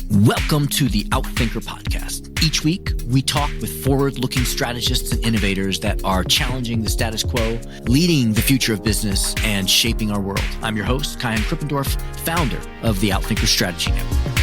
Welcome to the Outthinker podcast. Each week, we talk with forward-looking strategists and innovators that are challenging the status quo, leading the future of business, and shaping our world. I'm your host, Kyan Krippendorf, founder of the Outthinker Strategy Network.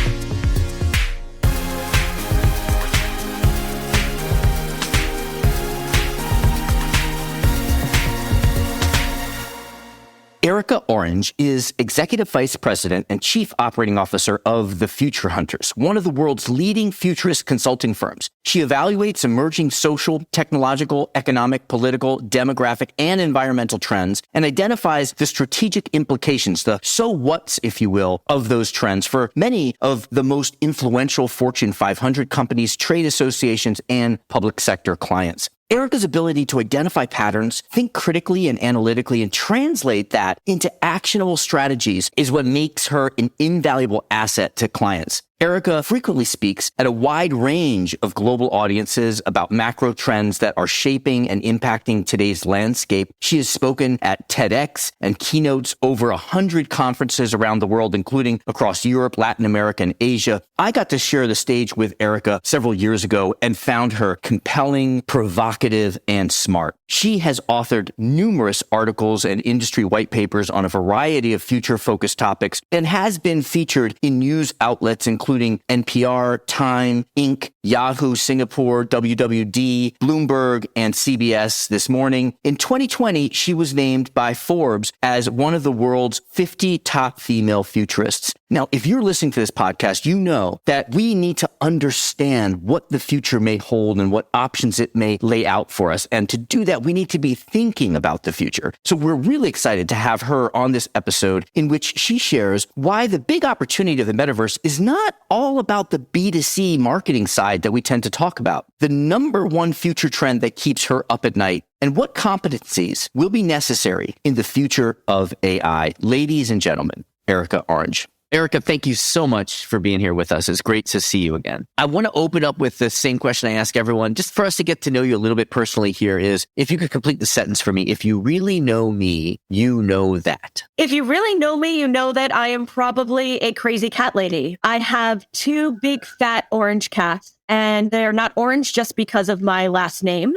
Erica Orange is Executive Vice President and Chief Operating Officer of the Future Hunters, one of the world's leading futurist consulting firms. She evaluates emerging social, technological, economic, political, demographic, and environmental trends and identifies the strategic implications, the so what's, if you will, of those trends for many of the most influential Fortune 500 companies, trade associations, and public sector clients. Erica's ability to identify patterns, think critically and analytically, and translate that into actionable strategies is what makes her an invaluable asset to clients. Erica frequently speaks at a wide range of global audiences about macro trends that are shaping and impacting today's landscape. She has spoken at TEDx and keynotes over 100 conferences around the world, including across Europe, Latin America, and Asia. I got to share the stage with Erica several years ago and found her compelling, provocative, and smart. She has authored numerous articles and industry white papers on a variety of future-focused topics and has been featured in news outlets including NPR, Time, Inc., Yahoo, Singapore, WWD, Bloomberg, and CBS This Morning. In 2020, she was named by Forbes as one of the world's 50 top female futurists. Now, if you're listening to this podcast, you know that we need to understand what the future may hold and what options it may lay out for us. And to do that, we need to be thinking about the future. So we're really excited to have her on this episode in which she shares why the big opportunity of the metaverse is not all about the B2C marketing side that we tend to talk about. The number one future trend that keeps her up at night and what competencies will be necessary in the future of AI. Ladies and gentlemen, Erica Orange. Erica, thank you so much for being here with us. It's great to see you again. I want to open up with the same question I ask everyone, just for us to get to know you a little bit personally here is, if you could complete the sentence for me, if you really know me, you know that. If you really know me, you know that I am probably a crazy cat lady. I have two big fat orange cats. And they're not orange just because of my last name.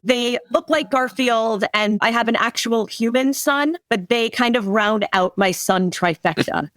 They look like Garfield, and I have an actual human son, but they kind of round out my son trifecta.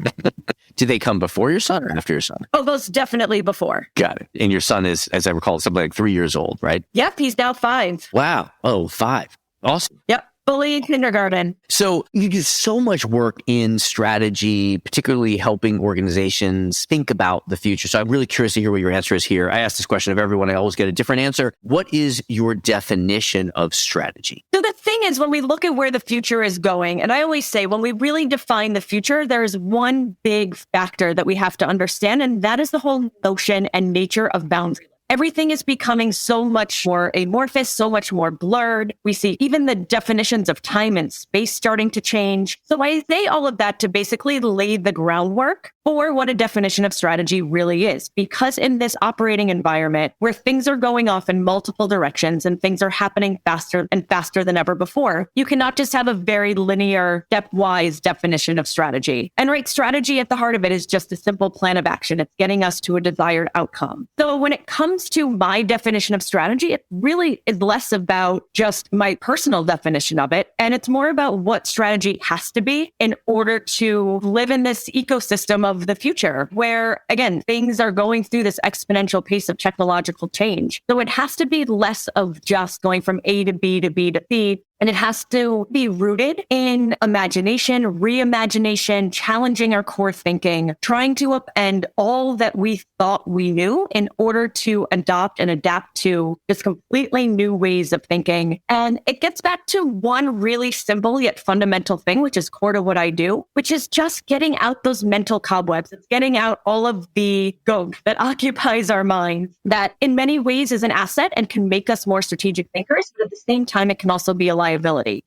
Do they come before your son or after your son? Oh, those definitely before. Got it. And your son is, as I recall, something like 3 years old, right? Yep, he's now 5. Wow. Oh, 5. Awesome. Yep. Fully in kindergarten. So you do so much work in strategy, particularly helping organizations think about the future. So I'm really curious to hear what your answer is here. I ask this question of everyone. I always get a different answer. What is your definition of strategy? So the thing is, when we look at where the future is going, and I always say, when we really define the future, there's one big factor that we have to understand, and that is the whole notion and nature of boundaries. Everything is becoming so much more amorphous, so much more blurred. We see even the definitions of time and space starting to change. So I say all of that to basically lay the groundwork for what a definition of strategy really is. Because in this operating environment where things are going off in multiple directions and things are happening faster and faster than ever before, you cannot just have a very linear, stepwise definition of strategy. And right, strategy at the heart of it is just a simple plan of action. It's getting us to a desired outcome. So when it comes to my definition of strategy, it really is less about just my personal definition of it. And it's more about what strategy has to be in order to live in this ecosystem of the future, where, again, things are going through this exponential pace of technological change. So it has to be less of just going from A to B to B to C. And it has to be rooted in imagination, reimagination, challenging our core thinking, trying to upend all that we thought we knew in order to adopt and adapt to just completely new ways of thinking. And it gets back to one really simple yet fundamental thing, which is core to what I do, which is just getting out those mental cobwebs. It's getting out all of the gunk that occupies our minds that in many ways is an asset and can make us more strategic thinkers. But at the same time, it can also be a liability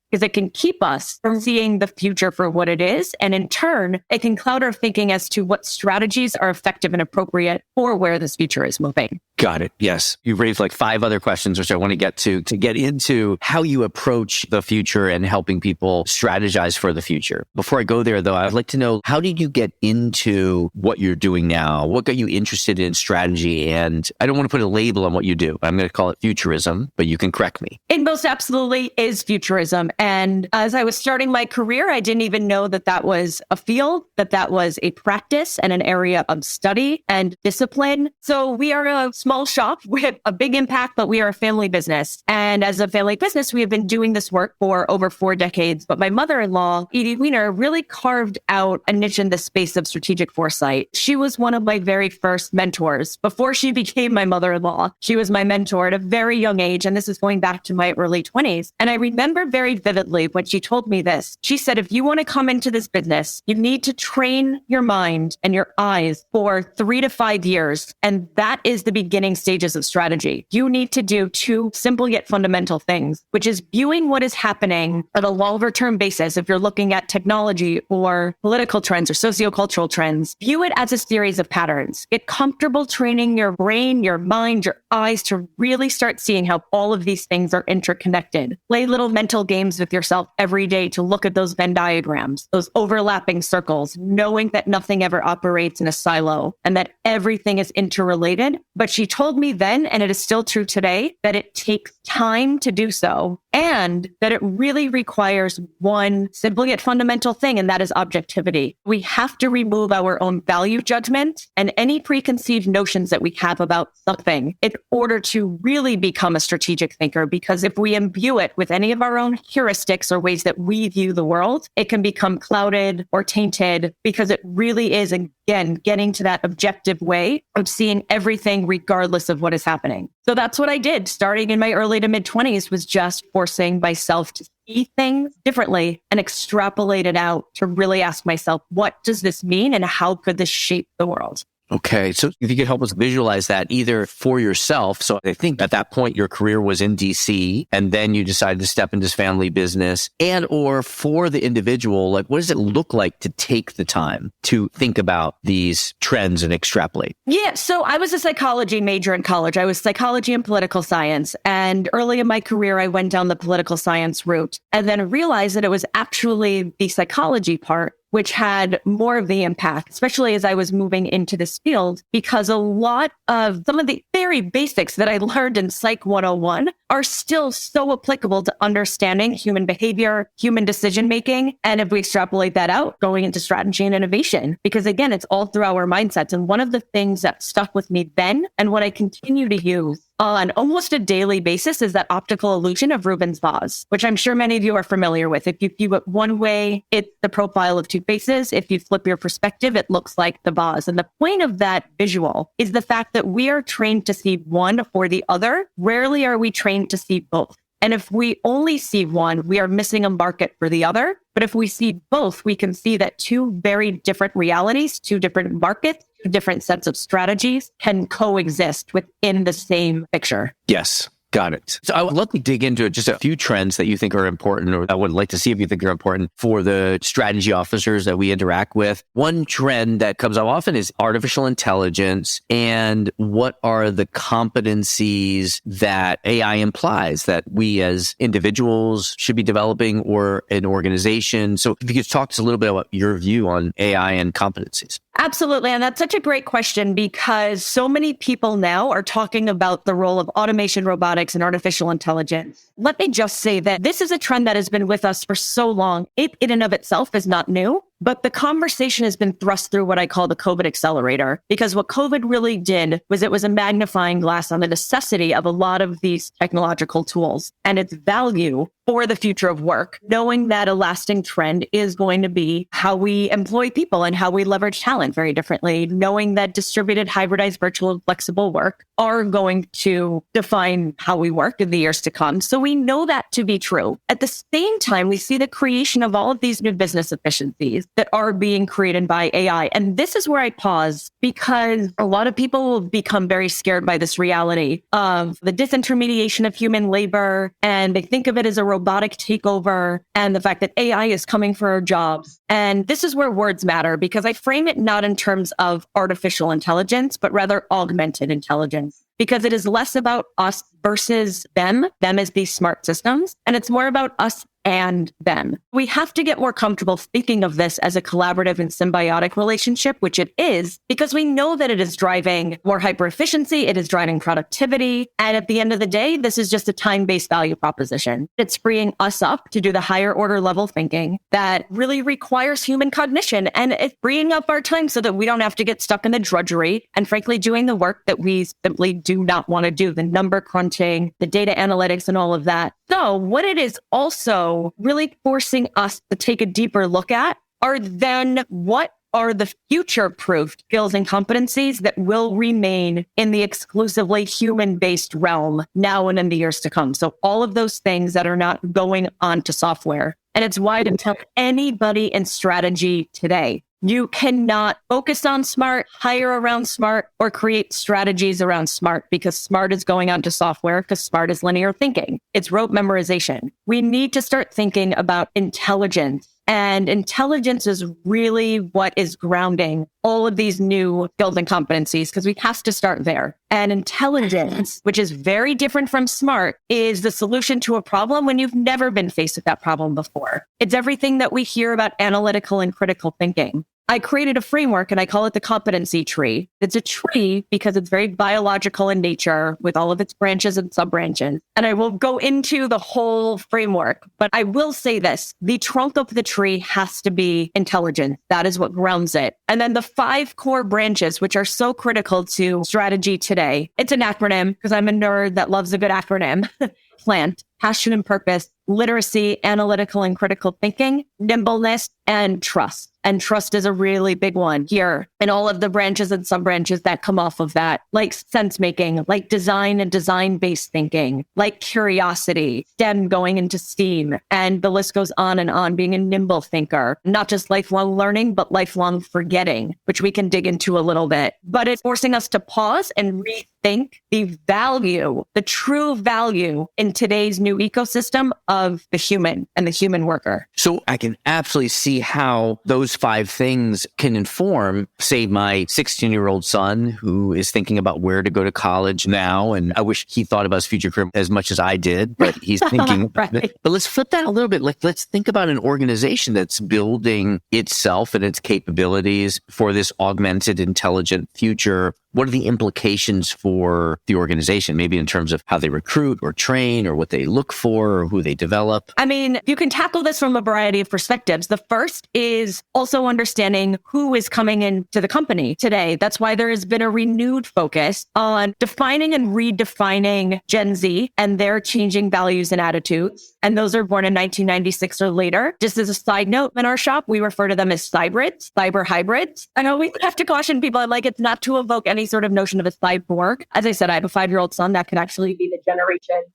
because it can keep us from seeing the future for what it is. And in turn, it can cloud our thinking as to what strategies are effective and appropriate for where this future is moving. Got it. Yes. You've raised like 5 other questions, which I want to get to get into how you approach the future and helping people strategize for the future. Before I go there, though, I'd like to know, how did you get into what you're doing now? What got you interested in strategy? And I don't want to put a label on what you do. I'm going to call it futurism, but you can correct me. It most absolutely is futurism. And as I was starting my career, I didn't even know that that was a field, that was a practice and an area of study and discipline. So we are a small shop with a big impact, but we are a family business. And as a family business, we have been doing this work for over 4 decades. But my mother-in-law, Edie Weiner, really carved out a niche in the space of strategic foresight. She was one of my very first mentors. Before she became my mother-in-law, she was my mentor at a very young age. And this is going back to my early 20s. And I remember very vividly when she told me this. She said, if you want to come into this business, you need to train your mind and your eyes for 3 to 5 years. And that is the beginning stages of strategy. You need to do 2 simple yet fundamental things, which is viewing what is happening at a longer term basis. If you're looking at technology or political trends or sociocultural trends, view it as a series of patterns. Get comfortable training your brain, your mind, your eyes to really start seeing how all of these things are interconnected. Play little mental games with yourself every day to look at those Venn diagrams, those overlapping circles, knowing that nothing ever operates in a silo and that everything is interrelated. But she told me then, and it is still true today, that it takes time to do so and that it really requires one simple yet fundamental thing, and that is objectivity. We have to remove our own value judgment and any preconceived notions that we have about something in order to really become a strategic thinker, because if we imbue it with any of our own heuristics or ways that we view the world, it can become clouded or tainted, because it really is, again, getting to that objective way of seeing everything regardless of what is happening. So that's what I did starting in my early to mid 20s, was just forcing myself to see things differently and extrapolate it out to really ask myself, what does this mean and how could this shape the world? Okay. So if you could help us visualize that either for yourself. So I think at that point, your career was in DC and then you decided to step into this family business, and or for the individual, like what does it look like to take the time to think about these trends and extrapolate? Yeah. So I was a psychology major in college. I was psychology and political science. And early in my career, I went down the political science route and then realized that it was actually the psychology part which had more of the impact, especially as I was moving into this field, because a lot of some of the very basics that I learned in Psych 101 are still so applicable to understanding human behavior, human decision-making. And if we extrapolate that out, going into strategy and innovation, because again, it's all through our mindsets. And one of the things that stuck with me then, and what I continue to use on almost a daily basis, is that optical illusion of Rubens' vase, which I'm sure many of you are familiar with. If you view it one way, it's the profile of 2 faces. If you flip your perspective, it looks like the vase. And the point of that visual is the fact that we are trained to see one or the other. Rarely are we trained to see both. And if we only see one, we are missing a market for the other. But if we see both, we can see that 2 very different realities, 2 different markets, 2 different sets of strategies can coexist within the same picture. Yes. Got it. So I would love to dig into just a few trends that you think are important, or I would like to see if you think are important for the strategy officers that we interact with. One trend that comes up often is artificial intelligence, and what are the competencies that AI implies that we as individuals should be developing or an organization. So if you could talk to us a little bit about your view on AI and competencies. Absolutely. And that's such a great question, because so many people now are talking about the role of automation, robotics, and artificial intelligence. Let me just say that this is a trend that has been with us for so long. It in and of itself is not new. But the conversation has been thrust through what I call the COVID accelerator, because what COVID really did was it was a magnifying glass on the necessity of a lot of these technological tools and its value for the future of work, knowing that a lasting trend is going to be how we employ people and how we leverage talent very differently, knowing that distributed, hybridized, virtual, and flexible work are going to define how we work in the years to come. So we know that to be true. At the same time, we see the creation of all of these new business efficiencies that are being created by AI. And this is where I pause, because a lot of people will become very scared by this reality of the disintermediation of human labor. And they think of it as a robotic takeover and the fact that AI is coming for our jobs. And this is where words matter, because I frame it not in terms of artificial intelligence, but rather augmented intelligence. because it is less about us versus them as these smart systems, and it's more about us and them. We have to get more comfortable thinking of this as a collaborative and symbiotic relationship, which it is, because we know that it is driving more hyper efficiency, it is driving productivity, and at the end of the day, this is just a time-based value proposition. It's freeing us up to do the higher order level thinking that really requires human cognition, and it's freeing up our time so that we don't have to get stuck in the drudgery and frankly doing the work that we simply do not want to do, the number crunching, the data analytics, and all of that. So what it is also really forcing us to take a deeper look at are then what are the future-proof skills and competencies that will remain in the exclusively human-based realm now and in the years to come. So all of those things that are not going on to software. And it's why to tell anybody in strategy today, you cannot focus on smart, hire around smart, or create strategies around smart, because smart is going on to software, because smart is linear thinking. It's rote memorization. We need to start thinking about intelligence. And intelligence is really what is grounding all of these new skills and competencies, because we have to start there. And intelligence, which is very different from smart, is the solution to a problem when you've never been faced with that problem before. It's everything that we hear about analytical and critical thinking. I created a framework and I call it the competency tree. It's a tree because it's very biological in nature with all of its branches and sub-branches. And I will go into the whole framework, but I will say this, the trunk of the tree has to be intelligence. That is what grounds it. And then the 5 core branches, which are so critical to strategy today. It's an acronym because I'm a nerd that loves a good acronym. PLANT, passion and purpose, literacy, analytical and critical thinking, nimbleness, and trust. And trust is a really big one here. And all of the branches and sub-branches that come off of that, like sense making, like design and design-based thinking, like curiosity, STEM going into STEAM. And the list goes on, being a nimble thinker, not just lifelong learning, but lifelong forgetting, which we can dig into a little bit. But it's forcing us to pause and rethink the value, the true value in today's new ecosystem of the human and the human worker. So I can absolutely see how those 5 things can inform, say, my 16-year-old son who is thinking about where to go to college now. And I wish he thought about his future career as much as I did, but he's thinking. Right. But let's flip that a little bit. Like, let's think about an organization that's building itself and its capabilities for this augmented, intelligent future. What are the implications for the organization, maybe in terms of how they recruit or train or what they look for or who they develop? I mean, you can tackle this from a variety of perspectives. The first is also understanding who is coming into the company today. That's why there has been a renewed focus on defining and redefining Gen Z and their changing values and attitudes. And those are born in 1996 or later. Just as a side note, in our shop, we refer to them as cybrids, cyber hybrids. I always have to caution people, it's not to evoke any sort of notion of a cyborg. As I said, I have a 5-year-old son that could actually be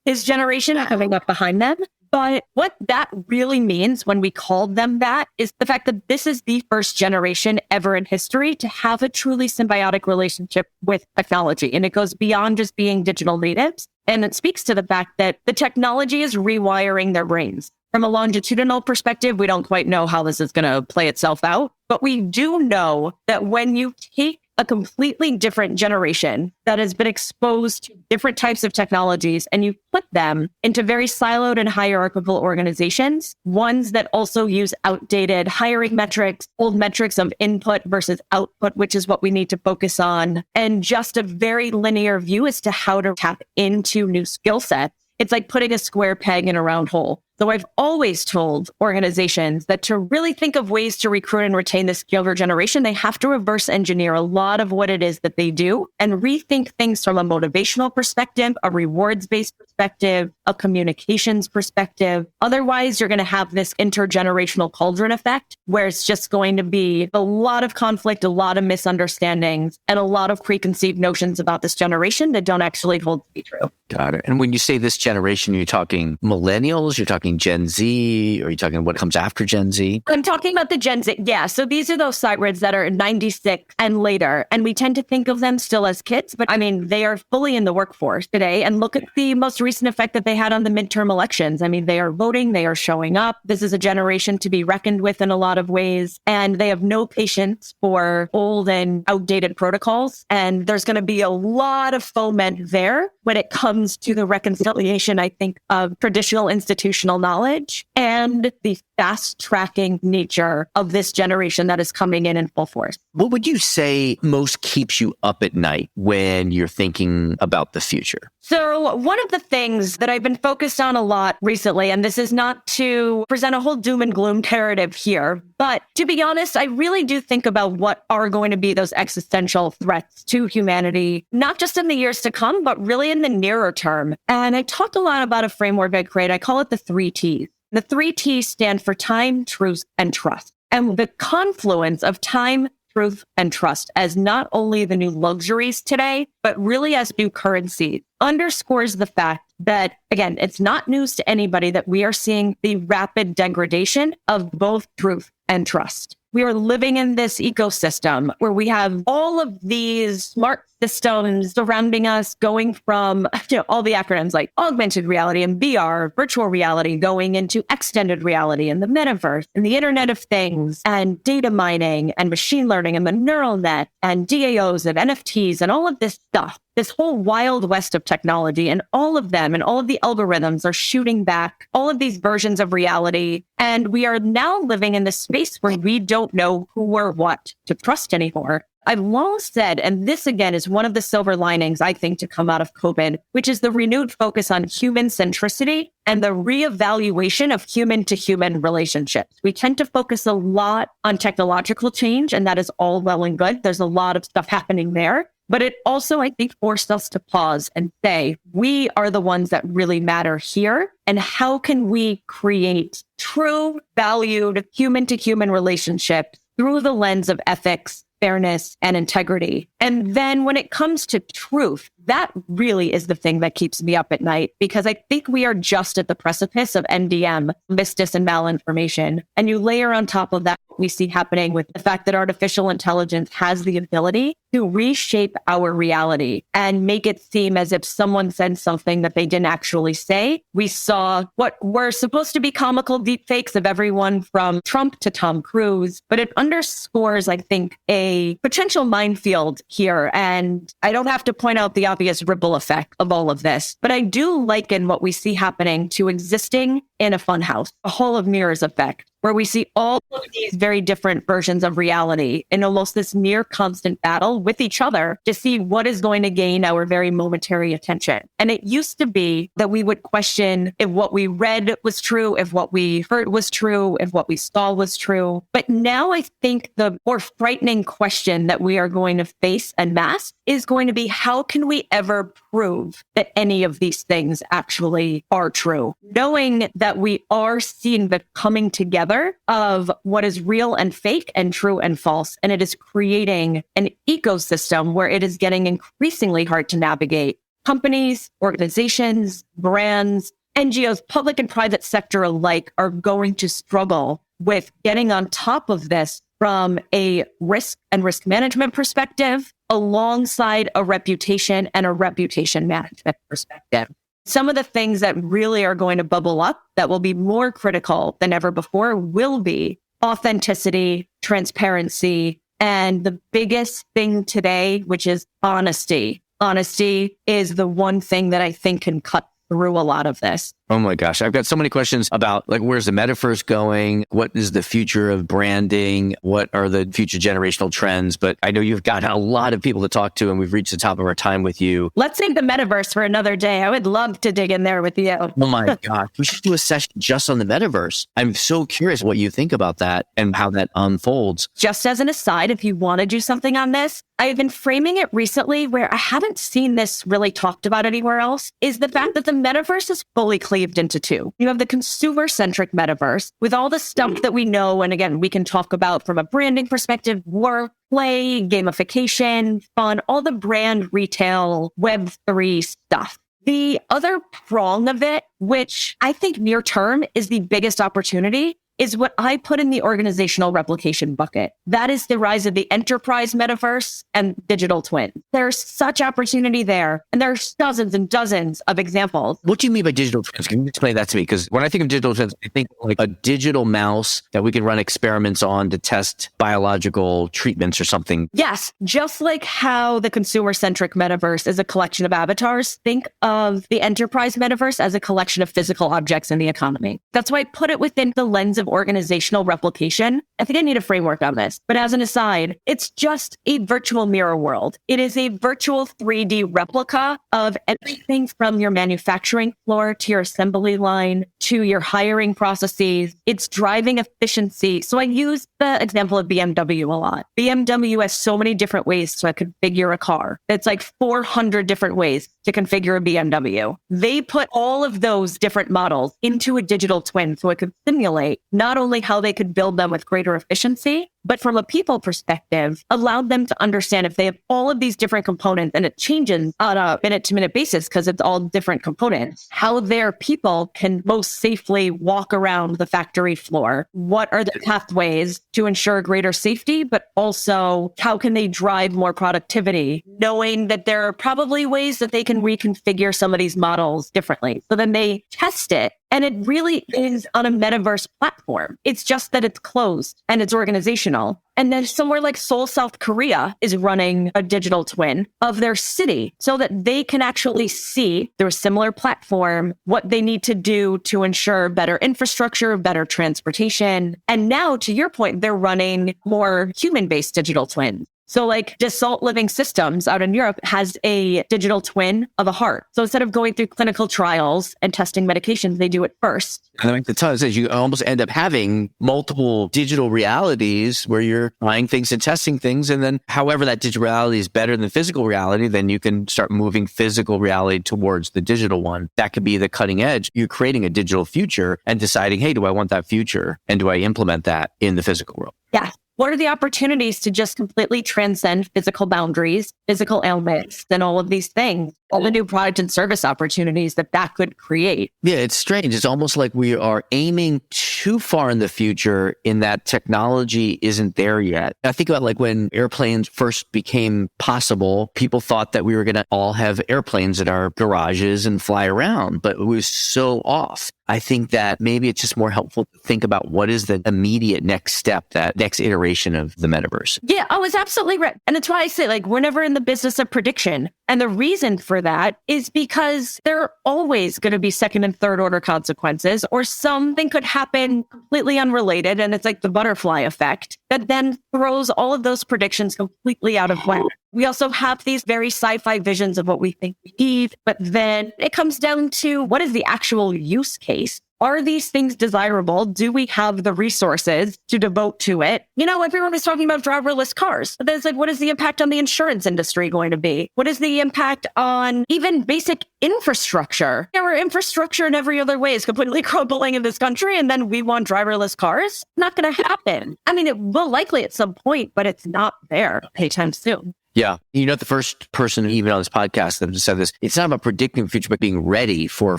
his generation coming up behind them. But what that really means when we called them that is the fact that this is the first generation ever in history to have a truly symbiotic relationship with technology. And it goes beyond just being digital natives. And it speaks to the fact that the technology is rewiring their brains. From a longitudinal perspective, we don't quite know how this is going to play itself out. But we do know that when you take a completely different generation that has been exposed to different types of technologies and you put them into very siloed and hierarchical organizations, ones that also use outdated hiring metrics, old metrics of input versus output, which is what we need to focus on, and just a very linear view as to how to tap into new skill sets. It's like putting a square peg in a round hole. So I've always told organizations that to really think of ways to recruit and retain this younger generation, they have to reverse engineer a lot of what it is that they do and rethink things from a motivational perspective, a rewards-based perspective, a communications perspective. Otherwise, you're going to have this intergenerational cauldron effect where it's just going to be a lot of conflict, a lot of misunderstandings, and a lot of preconceived notions about this generation that don't actually hold to be true. Got it. And when you say this generation, you're talking millennials, you're talking talking Gen Z? Or are you talking what comes after Gen Z? I'm talking about the Gen Z. Yeah. So these are those cybrids that are 96 and later. And we tend to think of them still as kids, but I mean, they are fully in the workforce today. And look at the most recent effect that they had on the midterm elections. I mean, they are voting, they are showing up. This is a generation to be reckoned with in a lot of ways. And they have no patience for old and outdated protocols. And there's going to be a lot of foment there when it comes to the reconciliation, I think, of traditional institutional knowledge and the fast tracking nature of this generation that is coming in full force. What would you say most keeps you up at night when you're thinking about the future? So one of the things that I've been focused on a lot recently, and this is not to present a whole doom and gloom narrative here, but to be honest, I really do think about what are going to be those existential threats to humanity, not just in the years to come, but really in the nearer term. And I talked a lot about a framework I created. I call it the 3 T's. The 3 T's stand for time, truth, and trust. And the confluence of time, truth, and trust as not only the new luxuries today, but really as new currencies underscores the fact that, again, it's not news to anybody that we are seeing the rapid degradation of both truth and trust. We are living in this ecosystem where we have all of these smart systems surrounding us, going from all the acronyms like augmented reality and VR, virtual reality, going into extended reality and the metaverse and the Internet of Things and data mining and machine learning and the neural net and DAOs and NFTs and all of this stuff. This whole wild west of technology, and all of them and all of the algorithms are shooting back all of these versions of reality. And we are now living in this space where we don't know who or what to trust anymore. I've long said, and this again is one of the silver linings, I think, to come out of COVID, which is the renewed focus on human centricity and the reevaluation of human to human relationships. We tend to focus a lot on technological change, and that is all well and good. There's a lot of stuff happening there. But it also, I think, forced us to pause and say, we are the ones that really matter here. And how can we create true, valued human-to-human relationships through the lens of ethics, fairness, and integrity? And then when it comes to truth, that really is the thing that keeps me up at night, because I think we are just at the precipice of NDM, misdis, and malinformation. And you layer on top of that what we see happening with the fact that artificial intelligence has the ability to reshape our reality and make it seem as if someone said something that they didn't actually say. We saw what were supposed to be comical deepfakes of everyone from Trump to Tom Cruise, but it underscores, I think, a potential minefield here. And I don't have to point out the obvious ripple effect of all of this, but I do liken what we see happening to existing in a funhouse, a hall of mirrors effect, where we see all of these very different versions of reality in almost this near constant battle with each other to see what is going to gain our very momentary attention. And it used to be that we would question if what we read was true, if what we heard was true, if what we saw was true. But now I think the more frightening question that we are going to face en masse is going to be, how can we ever prove that any of these things actually are true? Knowing that we are seeing the coming together of what is real and fake and true and false. And it is creating an ecosystem where it is getting increasingly hard to navigate. Companies, organizations, brands, NGOs, public and private sector alike are going to struggle with getting on top of this from a risk and risk management perspective, alongside a reputation and a reputation management perspective. Some of the things that really are going to bubble up that will be more critical than ever before will be authenticity, transparency, and the biggest thing today, which is honesty. Honesty is the one thing that I think can cut through a lot of this. Oh my gosh. I've got so many questions about where's the metaverse going? What is the future of branding? What are the future generational trends? But I know you've got a lot of people to talk to, and we've reached the top of our time with you. Let's save the metaverse for another day. I would love to dig in there with you. Oh my gosh. We should do a session just on the metaverse. I'm so curious what you think about that and how that unfolds. Just as an aside, if you want to do something on this, I've been framing it recently where I haven't seen this really talked about anywhere else, is the fact that the metaverse is fully cleaved into two. You have the consumer-centric metaverse with all the stuff that we know. And again, we can talk about from a branding perspective, work, play, gamification, fun, all the brand, retail, Web3 stuff. The other prong of it, which I think near term is the biggest opportunity, is what I put in the organizational replication bucket. That is the rise of the enterprise metaverse and digital twin. There's such opportunity there. And there's dozens and dozens of examples. What do you mean by digital twins? Can you explain that to me? Because when I think of digital twins, I think like a digital mouse that we can run experiments on to test biological treatments or something. Yes, just like how the consumer-centric metaverse is a collection of avatars, think of the enterprise metaverse as a collection of physical objects in the economy. That's why I put it within the lens of organizational replication. I think I need a framework on this, but as an aside, it's just a virtual mirror world. It is a virtual 3D replica of everything from your manufacturing floor to your assembly line to your hiring processes. It's driving efficiency. So I use the example of BMW a lot. BMW has so many different ways to configure a car. It's like 400 different ways to configure a BMW. They put all of those different models into a digital twin so it could simulate not only how they could build them with greater efficiency, but from a people perspective, allowed them to understand if they have all of these different components and it changes on a minute-to-minute basis because it's all different components, how their people can most safely walk around the factory floor. What are the pathways to ensure greater safety, but also how can they drive more productivity, knowing that there are probably ways that they can reconfigure some of these models differently. So then they test it. And it really is on a metaverse platform. It's just that it's closed and it's organizational. And then somewhere like Seoul, South Korea is running a digital twin of their city so that they can actually see through a similar platform what they need to do to ensure better infrastructure, better transportation. And now, to your point, they're running more human-based digital twins. So like Dassault Living Systems out in Europe has a digital twin of a heart. So instead of going through clinical trials and testing medications, they do it first. I think the ton says you almost end up having multiple digital realities where you're trying things and testing things. And then however that digital reality is better than physical reality, then you can start moving physical reality towards the digital one. That could be the cutting edge. You're creating a digital future and deciding, hey, do I want that future? And do I implement that in the physical world? Yeah. What are the opportunities to just completely transcend physical boundaries, physical ailments, and all of these things? All the new product and service opportunities that could create. Yeah, it's strange. It's almost like we are aiming too far in the future in that technology isn't there yet. I think about like when airplanes first became possible, people thought that we were going to all have airplanes in our garages and fly around, but it was so off. I think that maybe it's just more helpful to think about what is the immediate next step, that next iteration of the metaverse. Yeah, it's absolutely right. And it's why I say like we're never in the business of prediction. And the reason for that is because there are always going to be second and third order consequences, or something could happen completely unrelated. And it's like the butterfly effect that then throws all of those predictions completely out of whack. We also have these very sci-fi visions of what we think we need, but then it comes down to what is the actual use case? Are these things desirable? Do we have the resources to devote to it? You know, everyone is talking about driverless cars. But then it's like, what is the impact on the insurance industry going to be? What is the impact on even basic infrastructure? Our infrastructure in every other way is completely crumbling in this country, and then we want driverless cars? Not going to happen. I mean, it will likely at some point, but it's not there anytime soon. Yeah. You know, the first person even on this podcast that said this, it's not about predicting the future, but being ready for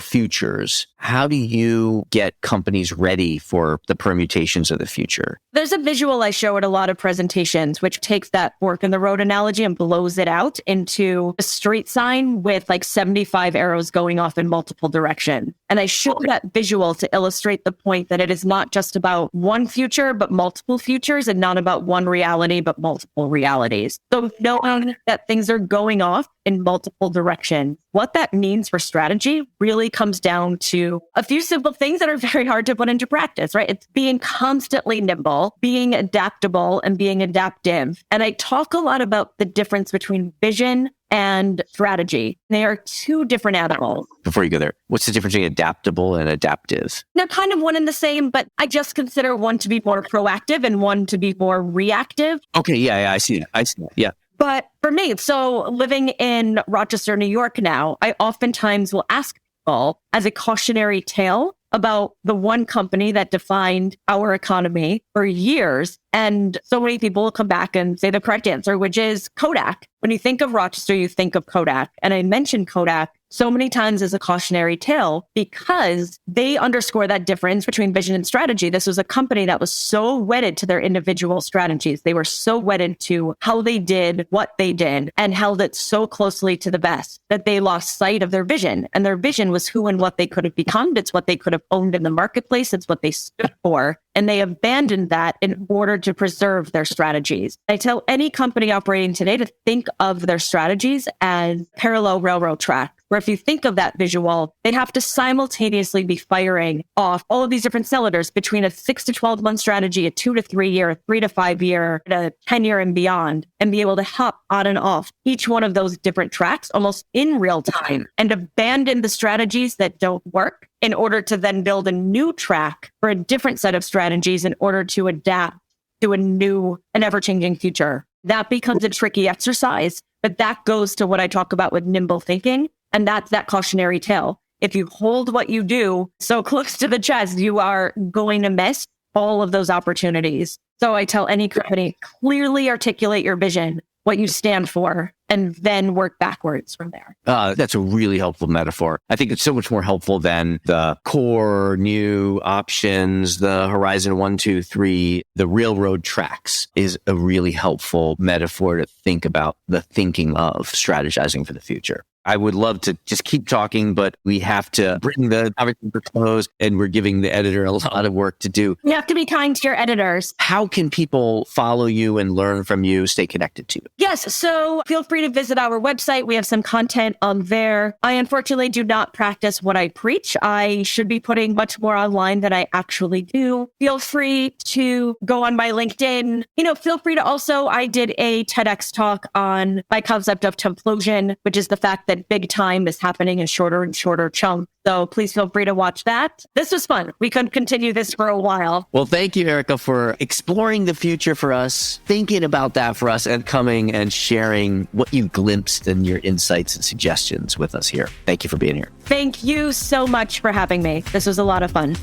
futures. How do you get companies ready for the permutations of the future? There's a visual I show at a lot of presentations, which takes that fork in the road analogy and blows it out into a street sign with like 75 arrows going off in multiple directions. And I show that visual to illustrate the point that it is not just about one future, but multiple futures, and not about one reality, but multiple realities. So knowing that things are going off in multiple directions, what that means for strategy really comes down to a few simple things that are very hard to put into practice, right? It's being constantly nimble, being adaptable, and being adaptive. And I talk a lot about the difference between vision and strategy. They are two different animals. Before you go there, what's the difference between adaptable and adaptive? They're kind of one and the same, but I just consider one to be more proactive and one to be more reactive. Okay, yeah, I see that. Yeah. But for me, so living in Rochester, New York now, I oftentimes will ask people as a cautionary tale about the one company that defined our economy for years. And so many people will come back and say the correct answer, which is Kodak. When you think of Rochester, you think of Kodak. And I mention Kodak so many times as a cautionary tale because they underscore that difference between vision and strategy. This was a company that was so wedded to their individual strategies. They were so wedded to how they did what they did and held it so closely to the vest that they lost sight of their vision. And their vision was who and what they could have become. It's what they could have owned in the marketplace. It's what they stood for. And they abandoned that in order to preserve their strategies. I tell any company operating today to think of their strategies as parallel railroad tracks, where if you think of that visual, they have to simultaneously be firing off all of these different cylinders between a 6 to 12 month strategy, a 2 to 3 year, a 3 to 5 year, a 10 year and beyond, and be able to hop on and off each one of those different tracks almost in real time and abandon the strategies that don't work in order to then build a new track for a different set of strategies in order to adapt to a new and ever-changing future. That becomes a tricky exercise, but that goes to what I talk about with nimble thinking, and that's that cautionary tale. If you hold what you do so close to the chest, you are going to miss all of those opportunities. So I tell any company, clearly articulate your vision, what you stand for, and then work backwards from there. That's a really helpful metaphor. I think it's so much more helpful than the core new options, the horizon 1, 2, 3, the railroad tracks is a really helpful metaphor to think about the thinking of strategizing for the future. I would love to just keep talking, but we have to bring the conversation to close, and we're giving the editor a lot of work to do. You have to be kind to your editors. How can people follow you and learn from you, stay connected to you? Yes, so feel free to visit our website. We have some content on there. I unfortunately do not practice what I preach. I should be putting much more online than I actually do. Feel free to go on my LinkedIn. Feel free to also, I did a TEDx talk on my concept of templosion, which is the fact that big time is happening in shorter and shorter chunks. So please feel free to watch that. This was fun. We could continue this for a while. Well, thank you, Erica, for exploring the future for us, thinking about that for us, and coming and sharing what you glimpsed and your insights and suggestions with us here. Thank you for being here. Thank you so much for having me. This was a lot of fun.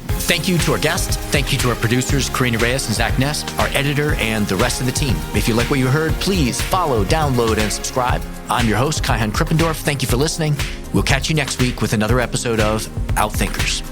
Thank you to our guests. Thank you to our producers, Karina Reyes and Zach Ness, our editor, and the rest of the team. If you like what you heard, please follow, download, and subscribe. I'm your host, Kaihan Krippendorf. Thank you for listening. We'll catch you next week with another episode of Outthinkers.